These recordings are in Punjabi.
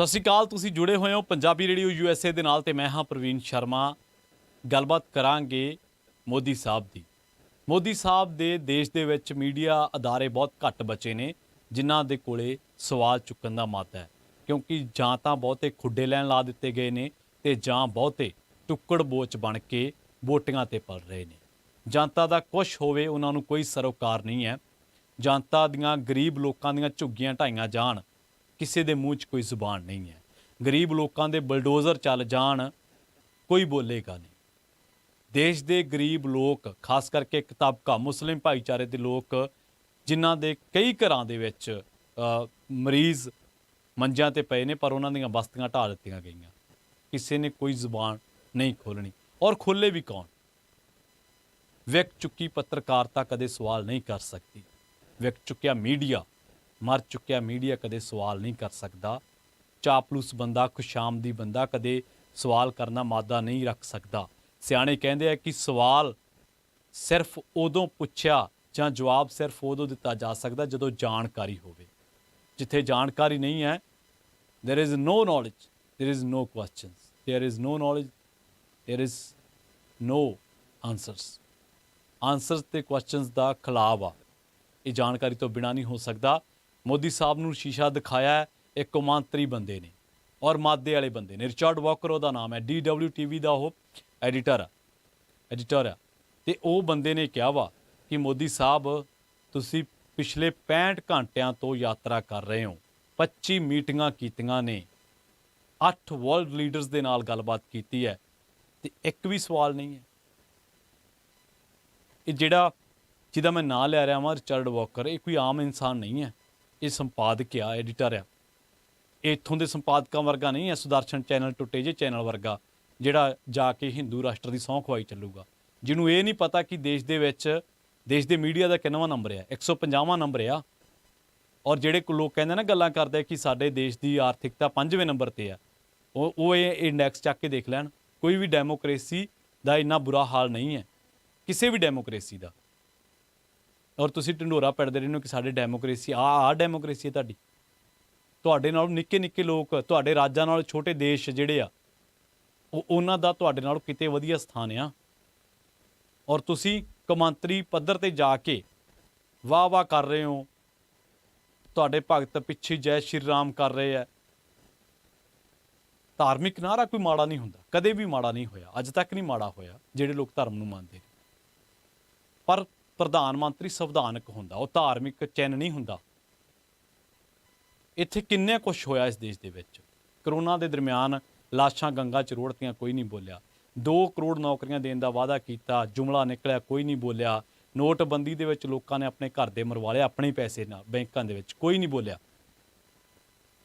ਸਤਿ ਸ਼੍ਰੀ ਅਕਾਲ। ਤੁਸੀਂ ਜੁੜੇ ਹੋਏ ਹੋ ਪੰਜਾਬੀ ਰੇਡੀਓ USA ਦੇ ਨਾਲ ਤੇ ਮੈਂ ਹਾਂ ਪ੍ਰਵੀਨ ਸ਼ਰਮਾ। ਗੱਲਬਾਤ ਕਰਾਂਗੇ ਮੋਦੀ ਸਾਹਿਬ ਦੀ। ਮੋਦੀ ਸਾਹਿਬ ਦੇ ਦੇਸ਼ ਦੇ ਵਿੱਚ ਮੀਡੀਆ ਅਦਾਰੇ ਬਹੁਤ ਘੱਟ ਬਚੇ ਨੇ ਜਿਨ੍ਹਾਂ ਦੇ ਕੋਲੇ ਸਵਾਲ ਚੁੱਕਣ ਦਾ ਮੱਤ ਹੈ, ਕਿਉਂਕਿ ਜਾਂ ਤਾਂ ਬਹੁਤੇ ਖੁੱਡੇ ਲੈਣ ਲਾ ਦਿੱਤੇ ਗਏ ਨੇ ਤੇ ਜਾਂ ਬਹੁਤੇ ਟੁੱਕੜ ਬੋਚ ਬਣ ਕੇ ਵੋਟਾਂ ਤੇ ਪਲ ਰਹੇ ਨੇ। ਜਨਤਾ ਦਾ ਕੁਛ ਹੋਵੇ ਉਹਨਾਂ ਨੂੰ ਕੋਈ ਸਰੋਕਾਰ ਨਹੀਂ ਹੈ। ਜਨਤਾ ਦੀਆਂ ਗਰੀਬ ਲੋਕਾਂ ਦੀਆਂ ਝੁੱਗੀਆਂ ਢਾਈਆਂ ਜਾਣ, ਕਿਸੇ ਦੇ ਮੂੰਹ 'ਚ ਕੋਈ ਜ਼ੁਬਾਨ ਨਹੀਂ ਹੈ। ਗਰੀਬ ਲੋਕਾਂ ਦੇ ਬਲਡੋਜ਼ਰ ਚੱਲ ਜਾਣ, ਕੋਈ ਬੋਲੇਗਾ ਨਹੀਂ। ਦੇਸ਼ ਦੇ ਗਰੀਬ ਲੋਕ, ਖਾਸ ਕਰਕੇ ਇੱਕ ਤਬਕਾ ਮੁਸਲਿਮ ਭਾਈਚਾਰੇ ਦੇ ਲੋਕ, ਜਿਨ੍ਹਾਂ ਦੇ ਕਈ ਘਰਾਂ ਦੇ ਵਿੱਚ ਮਰੀਜ਼ ਮੰਜਿਆਂ ਤੇ ਪਏ ਨੇ, ਪਰ ਉਹਨਾਂ ਦੀਆਂ ਬਸਤੀਆਂ ਢਾਹ ਦਿੱਤੀਆਂ ਗਈਆਂ। ਕਿਸੇ ਨੇ ਕੋਈ ਜ਼ੁਬਾਨ ਨਹੀਂ ਖੋਲ੍ਹਣੀ, ਔਰ ਖੋਲ੍ਹੇ ਵੀ ਕੌਣ? ਵਿਕ ਚੁੱਕੀ ਪੱਤਰਕਾਰਤਾ ਕਦੇ ਸਵਾਲ ਨਹੀਂ ਕਰ ਸਕਦੀ। ਵਿਕ ਚੁੱਕਿਆ ਮੀਡੀਆ, ਮਰ ਚੁੱਕਿਆ ਮੀਡੀਆ ਕਦੇ ਸਵਾਲ ਨਹੀਂ ਕਰ ਸਕਦਾ। ਚਾਪਲੂਸ ਬੰਦਾ, ਖੁਸ਼ਾਮਦੀ ਬੰਦਾ ਕਦੇ ਸਵਾਲ ਕਰਨ ਦਾ ਮਾਦਾ ਨਹੀਂ ਰੱਖ ਸਕਦਾ। ਸਿਆਣੇ ਕਹਿੰਦੇ ਆ ਕਿ ਸਵਾਲ ਸਿਰਫ ਉਦੋਂ ਪੁੱਛਿਆ ਜਾਂ ਜਵਾਬ ਸਿਰਫ ਉਦੋਂ ਦਿੱਤਾ ਜਾ ਸਕਦਾ ਜਦੋਂ ਜਾਣਕਾਰੀ ਹੋਵੇ। ਜਿੱਥੇ ਜਾਣਕਾਰੀ ਨਹੀਂ ਹੈ, there is no knowledge, there is no questions, there is no knowledge, there is no answers। Answers ਤੇ ਕੁਐਸਚਨਸ ਦਾ ਖਿਲਾਫ ਆ। ਇਹ ਜਾਣਕਾਰੀ ਤੋਂ ਬਿਨਾਂ ਨਹੀਂ ਹੋ ਸਕਦਾ। ਮੋਦੀ ਸਾਹਿਬ ਨੂੰ ਸ਼ੀਸ਼ਾ ਦਿਖਾਇਆ ਇੱਕ ਕੌਮਾਂਤਰੀ ਬੰਦੇ ਨੇ, ਔਰ ਮਾਦੇ ਵਾਲੇ ਬੰਦੇ ਨੇ। ਰਿਚਰਡ ਵਾਕਰ ਉਹਦਾ ਨਾਮ ਹੈ। DWTV ਦਾ ਉਹ ਐਡੀਟਰ ਆ। ਅਤੇ ਉਹ ਬੰਦੇ ਨੇ ਕਿਹਾ ਵਾ ਕਿ ਮੋਦੀ ਸਾਹਿਬ, ਤੁਸੀਂ ਪਿਛਲੇ 65 ਘੰਟਿਆਂ ਤੋਂ ਯਾਤਰਾ ਕਰ ਰਹੇ ਹੋ, 25 ਮੀਟਿੰਗਾਂ ਕੀਤੀਆਂ ਨੇ, 8 ਵਰਲਡ ਲੀਡਰਸ ਦੇ ਨਾਲ ਗੱਲਬਾਤ ਕੀਤੀ ਹੈ, ਅਤੇ ਇੱਕ ਵੀ ਸਵਾਲ ਨਹੀਂ ਹੈ। ਇਹ ਜਿਹਦਾ ਮੈਂ ਨਾਂ ਲੈ ਰਿਹਾ ਵਾਂ, ਰਿਚਰਡ ਵਾਕਰ, ਇਹ ਕੋਈ ਆਮ ਇਨਸਾਨ ਨਹੀਂ ਹੈ। ਇਹ ਸੰਪਾਦਕ ਆ, ਐਡੀਟਰ ਆ। ਇਹ ਇੱਥੋਂ ਦੇ ਸੰਪਾਦਕਾਂ ਵਰਗਾ ਨਹੀਂ ਹੈ, ਸੁਦਰਸ਼ਨ ਚੈਨਲ, ਟੁੱਟੇ ਜਿਹੇ ਚੈਨਲ ਵਰਗਾ, ਜਿਹੜਾ ਜਾ ਕੇ ਹਿੰਦੂ ਰਾਸ਼ਟਰ ਦੀ ਸਹੁੰ ਖਵਾਈ ਚੱਲੂਗਾ, ਜਿਹਨੂੰ ਇਹ ਨਹੀਂ ਪਤਾ ਕਿ ਦੇਸ਼ ਦੇ ਵਿੱਚ ਦੇਸ਼ ਦੇ ਮੀਡੀਆ ਦਾ ਕਿੰਨਵਾਂ ਨੰਬਰ ਆ। 150ਵਾਂ ਨੰਬਰ ਆ। ਔਰ ਜਿਹੜੇ ਲੋਕ ਕਹਿੰਦੇ ਨਾ, ਗੱਲਾਂ ਕਰਦੇ ਕਿ ਸਾਡੇ ਦੇਸ਼ ਦੀ ਆਰਥਿਕਤਾ 5ਵੇਂ ਨੰਬਰ 'ਤੇ ਆ, ਉਹ ਇਹ ਇੰਡੈਕਸ ਚੱਕ ਕੇ ਦੇਖ ਲੈਣ। ਕੋਈ ਵੀ ਡੈਮੋਕ੍ਰੇਸੀ ਦਾ ਇੰਨਾ ਬੁਰਾ ਹਾਲ ਨਹੀਂ ਹੈ, ਕਿਸੇ ਵੀ ਡੈਮੋਕ੍ਰੇਸੀ ਦਾ। ਔਰ ਤੁਸੀਂ ਢਿੰਡੋਰਾ ਪਿੱਟਦੇ ਰਹਿੰਦੇ ਹੋ ਕਿ ਸਾਡੇ ਡੈਮੋਕ੍ਰੇਸੀ, ਆਹ ਡੈਮੋਕ੍ਰੇਸੀ ਹੈ ਤੁਹਾਡੀ। ਤੁਹਾਡੇ ਨਾਲੋਂ ਨਿੱਕੇ ਨਿੱਕੇ ਲੋਕ, ਤੁਹਾਡੇ ਰਾਜਾਂ ਨਾਲੋਂ ਛੋਟੇ ਦੇਸ਼ ਜਿਹੜੇ ਆ, ਉਹਨਾਂ ਦਾ ਤੁਹਾਡੇ ਨਾਲੋਂ ਕਿਤੇ ਵਧੀਆ ਸਥਾਨ ਆ। ਔਰ ਤੁਸੀਂ ਕੌਮਾਂਤਰੀ ਪੱਧਰ 'ਤੇ ਜਾ ਕੇ ਵਾਹ ਕਰ ਰਹੇ ਹੋ। ਤੁਹਾਡੇ ਭਗਤ ਪਿੱਛੇ ਜੈ ਸ਼੍ਰੀ ਰਾਮ ਕਰ ਰਹੇ ਆ। ਧਾਰਮਿਕ ਨਾਅਰਾ ਕੋਈ ਮਾੜਾ ਨਹੀਂ ਹੁੰਦਾ, ਕਦੇ ਵੀ ਮਾੜਾ ਨਹੀਂ ਹੋਇਆ, ਅੱਜ ਤੱਕ ਨਹੀਂ ਮਾੜਾ ਹੋਇਆ ਜਿਹੜੇ ਲੋਕ ਧਰਮ ਨੂੰ ਮੰਨਦੇ ਨੇ। ਪਰ ਪ੍ਰਧਾਨ ਮੰਤਰੀ ਸੰਵਿਧਾਨਕ ਹੁੰਦਾ, ਉਹ ਧਾਰਮਿਕ ਚਿੰਨ੍ਹ ਨਹੀਂ ਹੁੰਦਾ। ਇੱਥੇ ਕਿੰਨੇ ਕੁਛ ਹੋਇਆ ਇਸ ਦੇਸ਼ ਦੇ ਵਿੱਚ। ਕਰੋਨਾ ਦੇ ਦਰਮਿਆਨ ਲਾਸ਼ਾਂ ਗੰਗਾ 'ਚ ਰੋੜਤੀਆਂ, ਕੋਈ ਨਹੀਂ ਬੋਲਿਆ। 2 ਕਰੋੜ ਨੌਕਰੀਆਂ ਦੇਣ ਦਾ ਵਾਅਦਾ ਕੀਤਾ, ਜੁਮਲਾ ਨਿਕਲਿਆ, ਕੋਈ ਨਹੀਂ ਬੋਲਿਆ। ਨੋਟਬੰਦੀ ਦੇ ਵਿੱਚ ਲੋਕਾਂ ਨੇ ਆਪਣੇ ਘਰ ਦੇ ਮਰਵਾ ਲਏ, ਆਪਣੇ ਪੈਸੇ ਨਾਲ ਬੈਂਕਾਂ ਦੇ ਵਿੱਚ, ਕੋਈ ਨਹੀਂ ਬੋਲਿਆ।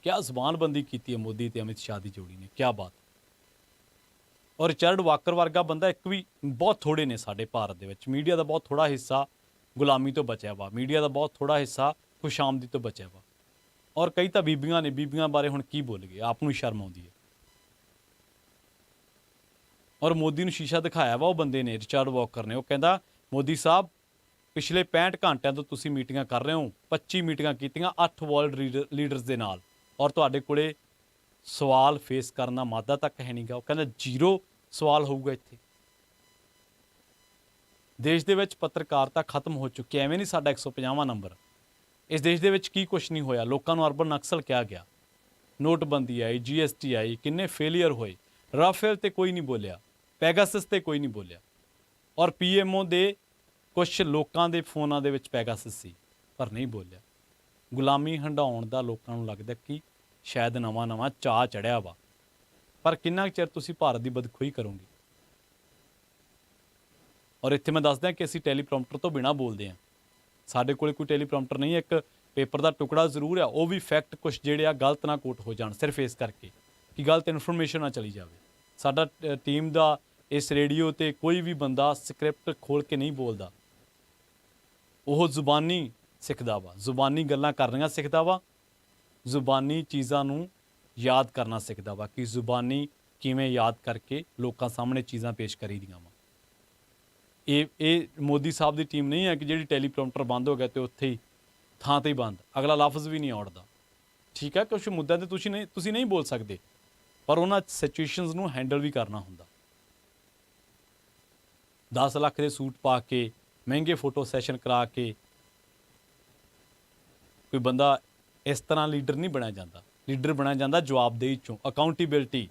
ਕਿਆ ਜ਼ੁਬਾਨਬੰਦੀ ਕੀਤੀ ਹੈ ਮੋਦੀ ਤੇ ਅਮਿਤ ਸ਼ਾਹ ਦੀ ਜੋੜੀ ਨੇ, ਕਿਆ ਬਾਤ। ਔਰ ਰਿਚਰਡ ਵਾਕਰ ਵਰਗਾ ਬੰਦਾ ਇੱਕ ਵੀ, ਬਹੁਤ ਥੋੜ੍ਹੇ ਨੇ ਸਾਡੇ ਭਾਰਤ ਦੇ ਵਿੱਚ। ਮੀਡੀਆ ਦਾ ਬਹੁਤ ਥੋੜ੍ਹਾ ਹਿੱਸਾ ਗੁਲਾਮੀ ਤੋਂ ਬਚਿਆ ਵਾ, ਮੀਡੀਆ ਦਾ ਬਹੁਤ ਥੋੜ੍ਹਾ ਹਿੱਸਾ ਖੁਸ਼ਾਮਦੀ ਤੋਂ ਬਚਿਆ ਵਾ। ਔਰ ਕਈ ਤਾਂ ਬੀਬੀਆਂ ਨੇ, ਬੀਬੀਆਂ ਬਾਰੇ ਹੁਣ ਕੀ ਬੋਲ ਗਏ, ਆਪ ਨੂੰ ਸ਼ਰਮ ਆਉਂਦੀ ਹੈ। ਔਰ ਮੋਦੀ ਨੂੰ ਸ਼ੀਸ਼ਾ ਦਿਖਾਇਆ ਵਾ ਉਹ ਬੰਦੇ ਨੇ, ਰਿਚਰਡ ਵਾਕਰ ਨੇ। ਉਹ ਕਹਿੰਦਾ, ਮੋਦੀ ਸਾਹਿਬ, ਪਿਛਲੇ 65 ਘੰਟਿਆਂ ਤੋਂ ਤੁਸੀਂ ਮੀਟਿੰਗਾਂ ਕਰ ਰਹੇ ਹੋ, 25 ਮੀਟਿੰਗਾਂ ਕੀਤੀਆਂ 8 ਵਰਲਡ ਲੀਡਰਸ ਦੇ ਨਾਲ, ਔਰ ਤੁਹਾਡੇ ਕੋਲੇ ਸਵਾਲ ਫੇਸ ਕਰਨ ਦਾ ਮਾਦਾ ਤੱਕ ਹੈ ਨਹੀਂਗਾ। ਉਹ ਕਹਿੰਦਾ 0 ਸਵਾਲ ਹੋਊਗਾ ਇੱਥੇ। ਦੇਸ਼ ਦੇ ਵਿੱਚ ਪੱਤਰਕਾਰਤਾ ਖਤਮ ਹੋ ਚੁੱਕੀ। ਐਵੇਂ ਨਹੀਂ ਸਾਡਾ 150ਵਾਂ ਨੰਬਰ। ਇਸ ਦੇਸ਼ ਦੇ ਵਿੱਚ ਕੀ ਕੁਛ ਨਹੀਂ ਹੋਇਆ। ਲੋਕਾਂ ਨੂੰ ਅਰਬਨ ਨਕਸਲ ਕਿਹਾ ਗਿਆ, ਨੋਟਬੰਦੀ ਆਈ, GST ਆਈ, ਕਿੰਨੇ ਫੇਲੀਅਰ ਹੋਏ। ਰਾਫੇਲ ਤੇ ਕੋਈ ਨਹੀਂ ਬੋਲਿਆ, ਪੈਗਾਸਸ ਤੇ ਕੋਈ ਨਹੀਂ ਬੋਲਿਆ। ਔਰ PMO ਦੇ ਕੁਛ ਲੋਕਾਂ ਦੇ ਫੋਨਾਂ ਦੇ ਵਿੱਚ ਪੈਗਾਸਸ ਸੀ, ਪਰ ਨਹੀਂ ਬੋਲਿਆ। ਗੁਲਾਮੀ ਹੰਡਾਉਣ ਦਾ ਲੋਕਾਂ ਨੂੰ ਲੱਗਦਾ ਕਿ ਸ਼ਾਇਦ ਨਵਾਂ ਚਾਅ ਚੜ੍ਹਿਆ ਵਾ। ਪਰ ਕਿੰਨਾ ਚਿਰ ਤੁਸੀਂ ਭਾਰਤ ਦੀ ਬਦਖੋਈ ਕਰੋਗੇ। ਔਰ ਇੱਥੇ ਮੈਂ ਦੱਸਦਾ ਕਿ ਅਸੀਂ ਟੈਲੀਪ੍ਰੋਂਪਟਰ ਤੋਂ ਬਿਨਾਂ ਬੋਲਦੇ ਹਾਂ। ਸਾਡੇ ਕੋਲ ਕੋਈ ਟੈਲੀਪ੍ਰੋਂਪਟਰ ਨਹੀਂ ਹੈ। ਇੱਕ ਪੇਪਰ ਦਾ ਟੁਕੜਾ ਜ਼ਰੂਰ ਆ, ਉਹ ਵੀ ਫੈਕਟ ਕੁਛ ਜਿਹੜੇ ਆ ਗਲਤ ਨਾ ਕੋਟ ਹੋ ਜਾਣ, ਸਿਰਫ ਇਸ ਕਰਕੇ ਕਿ ਗਲਤ ਇਨਫੋਰਮੇਸ਼ਨ ਨਾ ਚਲੀ ਜਾਵੇ। ਸਾਡਾ ਟੀਮ ਦਾ ਇਸ ਰੇਡੀਓ 'ਤੇ ਕੋਈ ਵੀ ਬੰਦਾ ਸਕ੍ਰਿਪਟ ਖੋਲ੍ਹ ਕੇ ਨਹੀਂ ਬੋਲਦਾ। ਉਹ ਜ਼ੁਬਾਨੀ ਸਿੱਖਦਾ ਵਾ, ਜ਼ੁਬਾਨੀ ਗੱਲਾਂ ਕਰਨੀਆਂ ਸਿੱਖਦਾ ਵਾ, ਜ਼ੁਬਾਨੀ ਚੀਜ਼ਾਂ ਨੂੰ ਯਾਦ ਕਰਨਾ ਸਿੱਖਦਾ ਵਾ ਕਿ ਜ਼ੁਬਾਨੀ ਕਿਵੇਂ ਯਾਦ ਕਰਕੇ ਲੋਕਾਂ ਸਾਹਮਣੇ ਚੀਜ਼ਾਂ ਪੇਸ਼ ਕਰੀਦੀਆਂ ਵਾ। ਇਹ ਮੋਦੀ ਸਾਹਿਬ ਦੀ ਟੀਮ ਨਹੀਂ ਹੈ ਕਿ ਜਿਹੜੀ ਟੈਲੀਪ੍ਰੋਂਪਟਰ ਬੰਦ ਹੋ ਗਿਆ ਅਤੇ ਉੱਥੇ ਹੀ ਥਾਂ 'ਤੇ ਹੀ ਬੰਦ, ਅਗਲਾ ਲਫ਼ਜ਼ ਵੀ ਨਹੀਂ ਔੜਦਾ। ਠੀਕ ਹੈ, ਕੁਝ ਮੁੱਦਿਆਂ ਤੇ ਤੁਸੀਂ ਨਹੀਂ ਬੋਲ ਸਕਦੇ, ਪਰ ਉਹਨਾਂ ਸਿਚੁਏਸ਼ਨਸ ਨੂੰ ਹੈਂਡਲ ਵੀ ਕਰਨਾ ਹੁੰਦਾ। 10 ਲੱਖ ਦੇ ਸੂਟ ਪਾ ਕੇ, ਮਹਿੰਗੇ ਫੋਟੋ ਸੈਸ਼ਨ ਕਰਾ ਕੇ ਕੋਈ ਬੰਦਾ ਇਸ ਤਰ੍ਹਾਂ ਲੀਡਰ ਨਹੀਂ ਬਣਿਆ ਜਾਂਦਾ। ਲੀਡਰ ਬਣਿਆ ਜਾਂਦਾ ਜਵਾਬਦੇਹੀ 'ਚੋਂ, ਅਕਾਊਂਟੇਬਿਲਟੀ।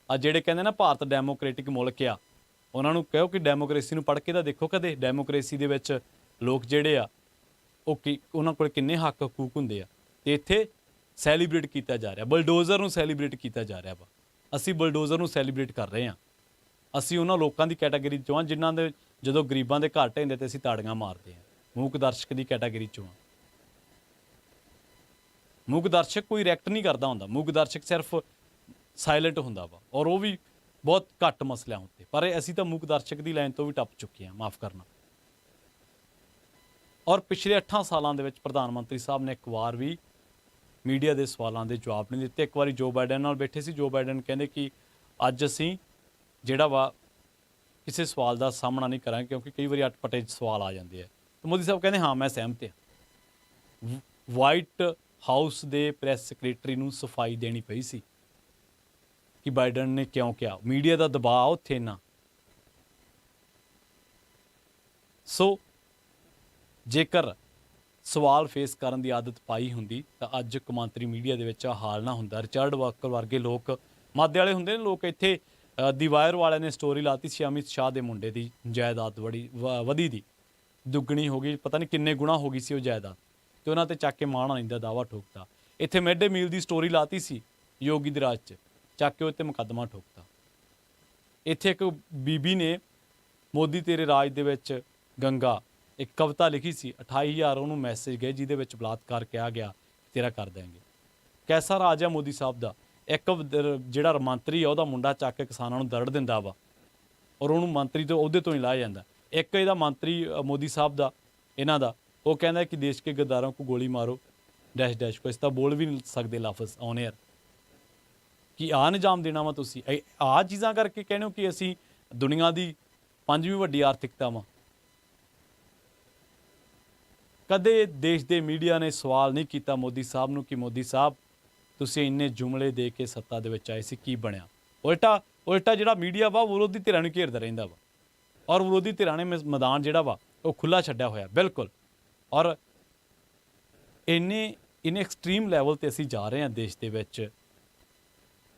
ਆ ਜਿਹੜੇ ਕਹਿੰਦੇ ਨਾ ਭਾਰਤ ਡੈਮੋਕ੍ਰੇਟਿਕ ਮੁਲਕ ਆ, ਉਹਨਾਂ ਨੂੰ ਕਹੋ ਕਿ ਡੈਮੋਕ੍ਰੇਸੀ ਨੂੰ ਪੜ੍ਹ ਕੇ ਤਾਂ ਦੇਖੋ ਕਦੇ। ਡੈਮੋਕ੍ਰੇਸੀ ਦੇ ਵਿੱਚ ਲੋਕ ਜਿਹੜੇ ਆ ਉਹ ਉਹਨਾਂ ਕੋਲ ਕਿੰਨੇ ਹੱਕ ਹਕੂਕ ਹੁੰਦੇ ਆ, ਅਤੇ ਇੱਥੇ ਸੈਲੀਬ੍ਰੇਟ ਕੀਤਾ ਜਾ ਰਿਹਾ। ਬਲਡੋਜ਼ਰ ਨੂੰ ਸੈਲੀਬ੍ਰੇਟ ਕੀਤਾ ਜਾ ਰਿਹਾ ਵਾ। ਅਸੀਂ ਬਲਡੋਜ਼ਰ ਨੂੰ ਸੈਲੀਬ੍ਰੇਟ ਕਰ ਰਹੇ ਹਾਂ। ਅਸੀਂ ਉਹਨਾਂ ਲੋਕਾਂ ਦੀ ਕੈਟਾਗਰੀ 'ਚੋਂ ਹਾਂ ਜਿਨ੍ਹਾਂ ਦੇ ਜਦੋਂ ਗਰੀਬਾਂ ਦੇ ਘਰ ਢਹਿੰਦੇ ਤੇ ਅਸੀਂ ਤਾੜੀਆਂ ਮਾਰਦੇ ਹਾਂ। ਮੂਕ ਦਰਸ਼ਕ ਦੀ ਕੈਟਾਗਰੀ 'ਚੋਂ ਹਾਂ। ਮੂਕ ਦਰਸ਼ਕ ਕੋਈ ਰਿਐਕਟ ਨਹੀਂ ਕਰਦਾ ਹੁੰਦਾ। ਮੂਕ ਦਰਸ਼ਕ ਸਿਰਫ ਸਾਇਲੈਂਟ ਹੁੰਦਾ ਵਾ, ਔਰ ਉਹ ਵੀ ਬਹੁਤ ਘੱਟ ਮਸਲਿਆਂ ਉੱਤੇ। ਪਰ ਅਸੀਂ ਤਾਂ ਮੂਕ ਦਰਸ਼ਕ ਦੀ ਲਾਈਨ ਤੋਂ ਵੀ ਟੱਪ ਚੁੱਕੇ ਹਾਂ, ਮਾਫ ਕਰਨਾ। ਔਰ ਪਿਛਲੇ 8 ਸਾਲਾਂ ਦੇ ਵਿੱਚ ਪ੍ਰਧਾਨ ਮੰਤਰੀ ਸਾਹਿਬ ਨੇ ਇੱਕ ਵਾਰ ਵੀ ਮੀਡੀਆ ਦੇ ਸਵਾਲਾਂ ਦੇ ਜਵਾਬ ਨਹੀਂ ਦਿੱਤੇ। ਇੱਕ ਵਾਰੀ ਜੋ ਬਾਈਡਨ ਨਾਲ ਬੈਠੇ ਸੀ, ਜੋ ਬਾਈਡਨ ਕਹਿੰਦੇ ਕਿ ਅੱਜ ਅਸੀਂ ਜਿਹੜਾ ਵਾ ਕਿਸੇ ਸਵਾਲ ਦਾ ਸਾਹਮਣਾ ਨਹੀਂ ਕਰਾਂਗੇ ਕਿਉਂਕਿ ਕਈ ਵਾਰੀ ਅਟਪਟੇ ਸਵਾਲ ਆ ਜਾਂਦੇ ਆ। ਤਾਂ ਮੋਦੀ ਸਾਹਿਬ ਕਹਿੰਦੇ ਹਾਂ ਮੈਂ ਸਹਿਮਤ ਹਾਂ। ਵਾਈਟ ਹਾਊਸ ਦੇ ਪ੍ਰੈਸ ਸੈਕਟਰੀ ਨੂੰ ਸਫਾਈ ਦੇਣੀ ਪਈ ਸੀ ਕਿ ਬਾਈਡਨ ਨੇ ਕਿਉਂ ਕਿਹਾ। ਮੀਡੀਆ ਦਾ ਦਬਾਅ ਉੱਥੇ ਇੰਨਾ। ਸੋ ਜੇਕਰ ਸਵਾਲ ਫੇਸ ਕਰਨ ਦੀ ਆਦਤ ਪਾਈ ਹੁੰਦੀ ਤਾਂ ਅੱਜ ਕੌਮਾਂਤਰੀ ਮੀਡੀਆ ਦੇ ਵਿੱਚ ਹਾਲ ਨਾ ਹੁੰਦਾ। ਰਿਚਰਡ ਵਾਕਰ ਵਰਗੇ ਲੋਕ ਮਾਦੇ ਵਾਲੇ ਹੁੰਦੇ ਨੇ ਲੋਕ। ਇੱਥੇ ਦੀ ਵਾਇਰ ਵਾਲਿਆਂ ਨੇ ਸਟੋਰੀ ਲਾਤੀ ਸੀ ਅਮਿਤ ਸ਼ਾਹ ਦੇ ਮੁੰਡੇ ਦੀ ਜਾਇਦਾਦ ਵਧੀ ਦੀ ਦੁੱਗਣੀ ਹੋ ਗਈ, ਪਤਾ ਨਹੀਂ ਕਿੰਨੇ ਗੁਣਾ ਹੋ ਗਈ ਸੀ ਉਹ ਜਾਇਦਾਦ, ਅਤੇ ਉਹਨਾਂ 'ਤੇ ਚੱਕ ਕੇ ਮਾਣ ਨਹੀਂ ਦਾ ਦਾਅਵਾ ਠੋਕਤਾ। ਇੱਥੇ ਮਿਡ ਡੇ ਮੀਲ ਦੀ ਸਟੋਰੀ ਲਾਤੀ ਸੀ ਯੋਗੀ ਦੇ ਰਾਜ 'ਚ, ਚੱਕ ਕੇ ਉੱਤੇ ਮੁਕੱਦਮਾ ਠੋਕਤਾ। ਇੱਥੇ ਇੱਕ ਬੀਬੀ ਨੇ ਮੋਦੀ ਤੇਰੇ ਰਾਜ ਦੇ ਵਿੱਚ ਗੰਗਾ ਇੱਕ ਕਵਿਤਾ ਲਿਖੀ ਸੀ, 28,000 ਉਹਨੂੰ ਮੈਸੇਜ ਗਏ ਜਿਹਦੇ ਵਿੱਚ ਬਲਾਤਕਾਰ ਕਿਹਾ ਗਿਆ ਤੇਰਾ ਕਰ ਦਿਆਂਗੇ। ਕੈਸਾ ਰਾਜ ਆ ਮੋਦੀ ਸਾਹਿਬ ਦਾ। ਇੱਕ ਜਿਹੜਾ ਮੰਤਰੀ ਆ ਉਹਦਾ ਮੁੰਡਾ ਚੱਕ ਕੇ ਕਿਸਾਨਾਂ ਨੂੰ ਦਰੜ ਦਿੰਦਾ ਵਾ, ਔਰ ਉਹਨੂੰ ਮੰਤਰੀ ਤੋਂ ਅਹੁਦੇ ਤੋਂ ਹੀ ਲਾਇਆ ਜਾਂਦਾ। ਇੱਕ ਇਹਦਾ ਮੰਤਰੀ ਮੋਦੀ ਸਾਹਿਬ ਦਾ ਇਹਨਾਂ ਦਾ ਉਹ ਕਹਿੰਦਾ ਕਿ ਦੇਸ਼ ਕੇ ਗਦਾਰਾਂ ਕੋ ਗੋਲੀ ਮਾਰੋ ਡੈਸ਼ ਡੈਸ਼ ਕੋ। ਇਸ ਤਾਂ ਬੋਲ ਵੀ ਨਹੀਂ ਸਕਦੇ ਲਫ਼ਜ਼ ਔਨ ਏਅਰ ਕਿ ਆਹ ਨਿਜ਼ਾਮ ਦੇਣਾ ਵਾ ਤੁਸੀਂ। ਆਹ ਚੀਜ਼ਾਂ ਕਰਕੇ ਕਹਿੰਦੇ ਹੋ ਕਿ ਅਸੀਂ ਦੁਨੀਆ ਦੀ 5ਵੀਂ ਵੱਡੀ ਆਰਥਿਕਤਾ ਵਾਂ। ਕਦੇ ਦੇਸ਼ ਦੇ ਮੀਡੀਆ ਨੇ ਸਵਾਲ ਨਹੀਂ ਕੀਤਾ ਮੋਦੀ ਸਾਹਿਬ ਨੂੰ ਕਿ ਮੋਦੀ ਸਾਹਿਬ ਤੁਸੀਂ ਇੰਨੇ ਜੁਮਲੇ ਦੇ ਕੇ ਸੱਤਾ ਦੇ ਵਿੱਚ ਆਏ ਸੀ, ਕੀ ਬਣਿਆ। ਉਲਟਾ ਜਿਹੜਾ ਮੀਡੀਆ ਵਾ ਵਿਰੋਧੀ ਧਿਰਾਂ ਨੂੰ ਘੇਰਦਾ ਰਹਿੰਦਾ ਵਾ, ਔਰ ਵਿਰੋਧੀ ਧਿਰਾਂ ਨੇ ਮੈਦਾਨ ਜਿਹੜਾ ਵਾ ਉਹ ਖੁੱਲ੍ਹਾ ਛੱਡਿਆ ਹੋਇਆ ਬਿਲਕੁਲ। ਔਰ ਇੰਨੇ ਐਕਸਟ੍ਰੀਮ ਲੈਵਲ 'ਤੇ ਅਸੀਂ ਜਾ ਰਹੇ ਹਾਂ ਦੇਸ਼ ਦੇ ਵਿੱਚ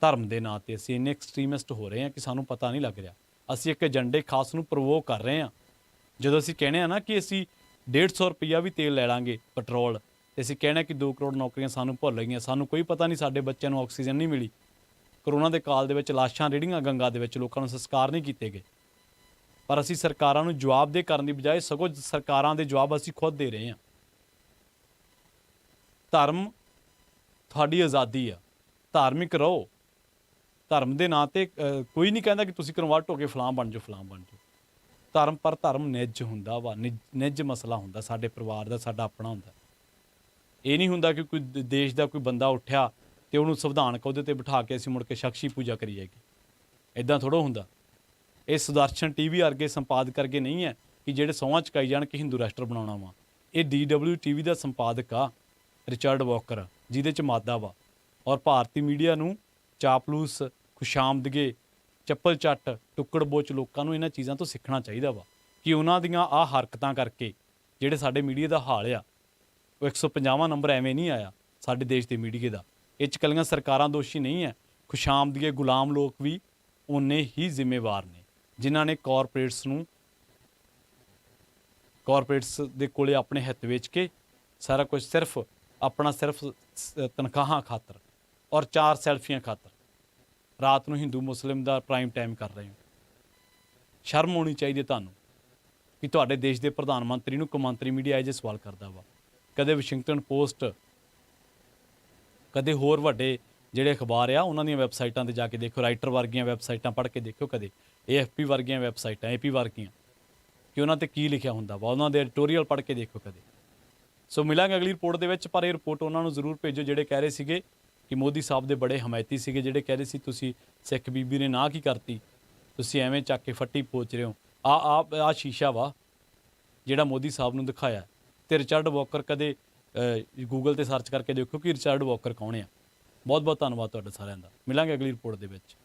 ਧਰਮ ਦੇ ਨਾਂ 'ਤੇ। ਅਸੀਂ ਇੰਨੇ ਐਕਸਟ੍ਰੀਮਿਸਟ ਹੋ ਰਹੇ ਹਾਂ ਕਿ ਸਾਨੂੰ ਪਤਾ ਨਹੀਂ ਲੱਗ ਰਿਹਾ। ਅਸੀਂ ਇੱਕ ਏਜੰਡੇ ਖਾਸ ਨੂੰ ਪ੍ਰਵੋਕ ਕਰ ਰਹੇ ਹਾਂ। ਜਦੋਂ ਅਸੀਂ ਕਹਿੰਦੇ ਹਾਂ ਨਾ ਕਿ ਅਸੀਂ 150 ਰੁਪਈਆ ਵੀ ਤੇਲ ਲੈ ਲਾਂਗੇ ਪੈਟਰੋਲ, ਅਤੇ ਅਸੀਂ ਕਹਿਣਾ ਕਿ 2 ਕਰੋੜ ਨੌਕਰੀਆਂ ਸਾਨੂੰ ਭੁੱਲ ਗਈਆਂ। ਸਾਨੂੰ ਕੋਈ ਪਤਾ ਨਹੀਂ ਸਾਡੇ ਬੱਚਿਆਂ ਨੂੰ ਆਕਸੀਜਨ ਨਹੀਂ ਮਿਲੀ। ਕਰੋਨਾ ਦੇ ਕਾਲ ਦੇ ਵਿੱਚ ਲਾਸ਼ਾਂ ਰੇੜੀਆਂ ਗੰਗਾ ਦੇ ਵਿੱਚ, ਲੋਕਾਂ ਨੂੰ ਸੰਸਕਾਰ ਨਹੀਂ ਕੀਤੇ ਗਏ। ਪਰ ਅਸੀਂ ਸਰਕਾਰਾਂ ਨੂੰ ਜਵਾਬਦੇਹ ਕਰਨ ਦੀ ਬਜਾਏ ਸਗੋਂ ਸਰਕਾਰਾਂ ਦੇ ਜਵਾਬ ਅਸੀਂ ਖੁਦ ਦੇ ਰਹੇ ਹਾਂ। ਧਰਮ ਤੁਹਾਡੀ ਆਜ਼ਾਦੀ ਆ, ਧਾਰਮਿਕ ਰਹੋ। ਧਰਮ ਦੇ ਨਾਂ 'ਤੇ ਕੋਈ ਨਹੀਂ ਕਹਿੰਦਾ ਕਿ ਤੁਸੀਂ ਕਨਵਰਟ ਹੋ ਕੇ ਫਲਾਂ ਬਣ ਜਾਓ ਫਲਾਂ ਬਣ ਜਾਓ। ਧਰਮ ਪਰ ਧਰਮ ਨਿੱਜ ਹੁੰਦਾ ਵਾ, ਨਿੱਜ ਮਸਲਾ ਹੁੰਦਾ ਸਾਡੇ ਪਰਿਵਾਰ ਦਾ, ਸਾਡਾ ਆਪਣਾ ਹੁੰਦਾ। ਇਹ ਨਹੀਂ ਹੁੰਦਾ ਕਿ ਕੋਈ ਦੇਸ਼ ਦਾ ਕੋਈ ਬੰਦਾ ਉੱਠਿਆ ਅਤੇ ਉਹਨੂੰ ਸੰਵਿਧਾਨਕ ਅਹੁਦੇ 'ਤੇ ਬਿਠਾ ਕੇ ਅਸੀਂ ਮੁੜ ਕੇ ਸ਼ਖਸੀ ਪੂਜਾ ਕਰੀ ਜਾਏਗੀ। ਇੱਦਾਂ ਥੋੜ੍ਹਾ ਹੁੰਦਾ। ਇਹ ਸੁਦਰਸ਼ਨ TV ਵਰਗੇ ਸੰਪਾਦਕ ਕਰਕੇ ਨਹੀਂ ਹੈ ਕਿ ਜਿਹੜੇ ਸਹੁੰਆਂ ਚੁਕਾਈ ਜਾਣ ਕਿ ਹਿੰਦੂ ਰਾਸ਼ਟਰ ਬਣਾਉਣਾ ਵਾ। ਇਹ DW TV ਦਾ ਸੰਪਾਦਕ ਆ ਰਿਚਰਡ ਵਾਕਰ, ਜਿਹਦੇ 'ਚ ਮਾਦਾ ਵਾ। ਔਰ ਭਾਰਤੀ ਮੀਡੀਆ ਨੂੰ ਚਾਪਲੂਸ, ਖੁਸ਼ਾਮਦਗੇ, ਚੱਪਲ ਚੱਟ, ਟੁੱਕੜ ਬੋਚ ਲੋਕਾਂ ਨੂੰ ਇਹਨਾਂ ਚੀਜ਼ਾਂ ਤੋਂ ਸਿੱਖਣਾ ਚਾਹੀਦਾ ਵਾ ਕਿ ਉਹਨਾਂ ਦੀਆਂ ਆਹ ਹਰਕਤਾਂ ਕਰਕੇ ਜਿਹੜੇ ਸਾਡੇ ਮੀਡੀਆ ਦਾ ਹਾਲ ਆ ਉਹ 150ਵਾਂ ਨੰਬਰ ਐਵੇਂ ਨਹੀਂ ਆਇਆ ਸਾਡੇ ਦੇਸ਼ ਦੇ ਮੀਡੀਆ ਦਾ। ਇਹ 'ਚ ਇਕੱਲੀਆਂ ਸਰਕਾਰਾਂ ਦੋਸ਼ੀ ਨਹੀਂ ਹੈ, ਖੁਸ਼ਾਮਦਗੇ ਗੁਲਾਮ ਲੋਕ ਵੀ ਓਨੇ ਹੀ ਜ਼ਿੰਮੇਵਾਰ ਨੇ ਜਿਨ੍ਹਾਂ ਨੇ ਕਾਰਪੋਰੇਟਸ ਦੇ ਕੋਲੇ ਆਪਣੇ ਹਿੱਤ ਵੇਚ ਕੇ ਸਾਰਾ ਕੁਝ ਸਿਰਫ ਤਨਖਾਹਾਂ ਖਾਤਰ ਔਰ 4 ਸੈਲਫੀਆਂ ਖਾਤਰ ਰਾਤ ਨੂੰ ਹਿੰਦੂ ਮੁਸਲਿਮ ਦਾ ਪ੍ਰਾਈਮ ਟਾਈਮ ਕਰ ਰਹੇ ਹੋ। ਸ਼ਰਮ ਹੋਣੀ ਚਾਹੀਦੀ ਤੁਹਾਨੂੰ ਕਿ ਤੁਹਾਡੇ ਦੇਸ਼ ਦੇ ਪ੍ਰਧਾਨ ਮੰਤਰੀ ਨੂੰ ਕੌਮਾਂਤਰੀ ਮੀਡੀਆ ਇਹ ਜਿਹੇ ਸਵਾਲ ਕਰਦਾ ਵਾ। ਕਦੇ ਵਾਸ਼ਿੰਗਟਨ ਪੋਸਟ, ਕਦੇ ਹੋਰ ਵੱਡੇ ਜਿਹੜੇ ਅਖਬਾਰ ਆ ਉਹਨਾਂ ਦੀਆਂ ਵੈਬਸਾਈਟਾਂ 'ਤੇ ਜਾ ਕੇ ਦੇਖੋ, ਰਾਈਟਰ ਵਰਗੀਆਂ ਵੈਬਸਾਈਟਾਂ ਪੜ੍ਹ ਕੇ ਦੇਖੋ, ਕਦੇ AFP ਵਰਗੀਆਂ ਵੈਬਸਾਈਟਾਂ, AP ਵਰਗੀਆਂ, ਕਿ ਉਹਨਾਂ 'ਤੇ ਕੀ ਲਿਖਿਆ ਹੁੰਦਾ ਵਾ, ਉਹਨਾਂ ਦੇ ਐਡੀਟੋਰੀਅਲ ਪੜ੍ਹ ਕੇ ਦੇਖੋ ਕਦੇ। ਸੋ ਮਿਲਾਂਗੇ ਅਗਲੀ ਰਿਪੋਰਟ ਦੇ ਵਿੱਚ। ਪਰ ਇਹ ਰਿਪੋਰਟ ਉਹਨਾਂ ਨੂੰ ਜ਼ਰੂਰ ਭੇਜੋ ਜਿਹੜੇ ਕਹਿ ਰਹੇ ਸੀਗੇ ਕਿ ਮੋਦੀ ਸਾਹਿਬ ਦੇ ਬੜੇ ਹਮਾਇਤੀ ਸੀਗੇ, ਜਿਹੜੇ ਕਹਿ ਰਹੇ ਸੀ ਤੁਸੀਂ ਸਿੱਖ ਬੀਬੀ ਨੇ ਨਾ ਕੀ ਕਰਤੀ, ਤੁਸੀਂ ਐਵੇਂ ਚੱਕ ਕੇ ਫੱਟੀ ਪੋਚ ਰਹੇ ਹੋ। ਆਹ ਸ਼ੀਸ਼ਾ ਵਾ ਜਿਹੜਾ ਮੋਦੀ ਸਾਹਿਬ ਨੂੰ ਦਿਖਾਇਆ। ਅਤੇ ਰਿਚਰਡ ਵਾਕਰ ਕਦੇ ਗੂਗਲ ਤੇ ਸਰਚ ਕਰਕੇ ਦੇਖੋ ਕਿ ਰਿਚਰਡ ਵਾਕਰ ਕੌਣ ਆ। ਬਹੁਤ ਬਹੁਤ ਧੰਨਵਾਦ ਤੁਹਾਡਾ ਸਾਰਿਆਂ ਦਾ। ਮਿਲਾਂਗੇ ਅਗਲੀ ਰਿਪੋਰਟ ਦੇ ਵਿੱਚ।